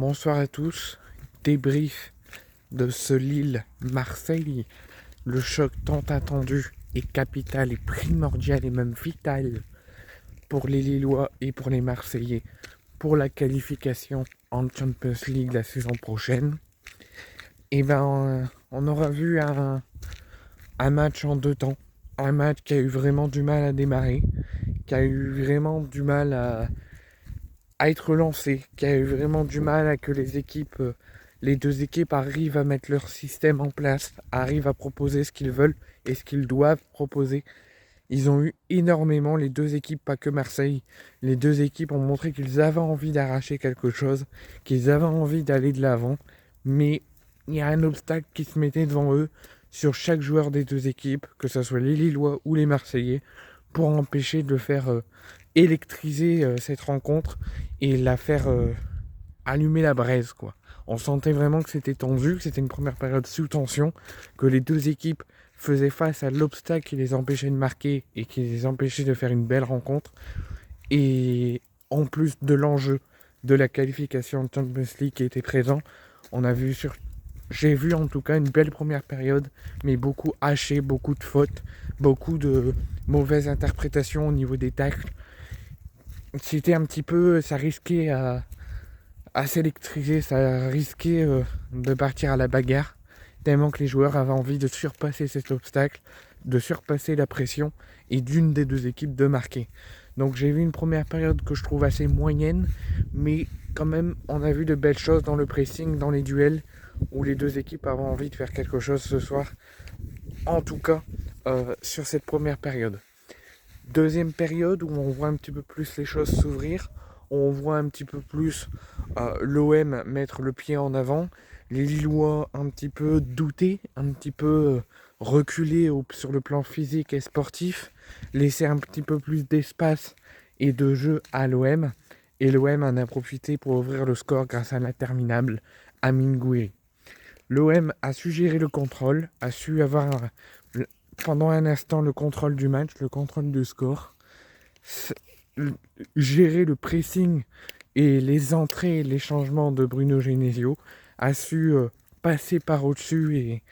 Bonsoir à tous. Débrief de ce Lille-Marseille. Le choc tant attendu est capital et primordial et même vital pour les Lillois et pour les Marseillais pour la qualification en Champions League la saison prochaine. Et on aura vu un match en deux temps. Un match qui a eu vraiment du mal à démarrer, qui a eu vraiment du mal à être lancé, qui a eu vraiment du mal à que les deux équipes arrivent à mettre leur système en place, arrivent à proposer ce qu'ils veulent et ce qu'ils doivent proposer. Ils ont eu énormément, les deux équipes, pas que Marseille, les deux équipes ont montré qu'ils avaient envie d'arracher quelque chose, qu'ils avaient envie d'aller de l'avant, mais il y a un obstacle qui se mettait devant eux sur chaque joueur des deux équipes, que ce soit les Lillois ou les Marseillais, pour empêcher de faire électriser cette rencontre et la faire allumer la braise, quoi. On sentait vraiment que c'était tendu, que c'était une première période sous tension, que les deux équipes faisaient face à l'obstacle qui les empêchait de marquer et qui les empêchait de faire une belle rencontre. Et en plus de l'enjeu de la qualification de Champions League qui était présent, j'ai vu en tout cas une belle première période, mais beaucoup haché, beaucoup de fautes, beaucoup de mauvaises interprétations au niveau des tacles. C'était un petit peu, ça risquait à s'électriser, ça risquait de partir à la bagarre, tellement que les joueurs avaient envie de surpasser cet obstacle, de surpasser la pression et d'une des deux équipes de marquer. Donc j'ai vu une première période que je trouve assez moyenne, mais quand même on a vu de belles choses dans le pressing, dans les duels, où les deux équipes avaient envie de faire quelque chose ce soir, en tout cas sur cette première période. Deuxième période où on voit un petit peu plus les choses s'ouvrir, on voit un petit peu plus l'OM mettre le pied en avant, les Lillois un petit peu douter, un petit peu reculer sur le plan physique et sportif, laisser un petit peu plus d'espace et de jeu à l'OM, et l'OM en a profité pour ouvrir le score grâce à l'interminable Amine Gouiri. L'OM a su gérer le contrôle, a su avoir pendant un instant le contrôle du match, le contrôle du score, gérer le pressing et les entrées et les changements de Bruno Genesio, a su passer par au-dessus et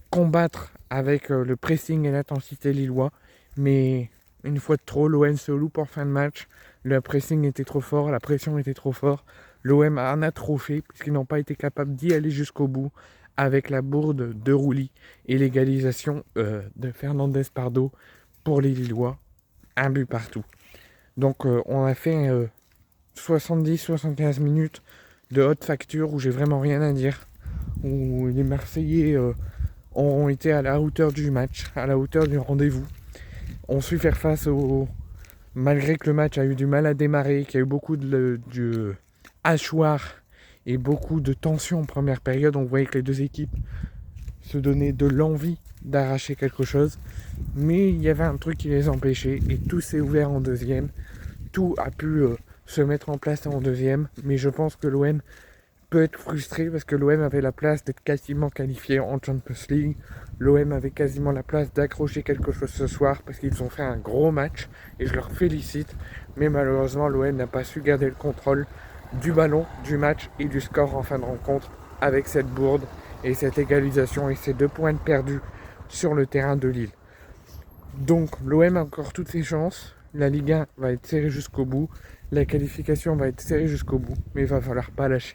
combattre avec le pressing et l'intensité lillois, mais une fois de trop, l'OM se loupe en fin de match, le pressing était trop fort, la pression était trop forte, l'OM en a trop fait puisqu'ils n'ont pas été capables d'y aller jusqu'au bout avec la bourde de Roulis et l'égalisation de Fernandez Pardo pour les Lillois, un but partout. Donc on a fait 70-75 minutes de haute facture où j'ai vraiment rien à dire, où les Marseillais ont été à la hauteur du match, à la hauteur du rendez-vous, ont su faire face malgré que le match a eu du mal à démarrer, qu'il y a eu beaucoup de hachoirs et beaucoup de tension en première période, on voyait que les deux équipes se donnaient de l'envie d'arracher quelque chose, mais il y avait un truc qui les empêchait et tout s'est ouvert en deuxième, tout a pu se mettre en place en deuxième, mais je pense que l'OM peut être frustré parce que l'OM avait la place d'être quasiment qualifié en Champions League, l'OM avait quasiment la place d'accrocher quelque chose ce soir parce qu'ils ont fait un gros match et je leur félicite, mais malheureusement l'OM n'a pas su garder le contrôle du ballon, du match et du score en fin de rencontre avec cette bourde et cette égalisation et ces 2 points perdus sur le terrain de Lille. Donc l'OM a encore toutes ses chances, la Ligue 1 va être serrée jusqu'au bout, la qualification va être serrée jusqu'au bout, mais il va falloir pas lâcher.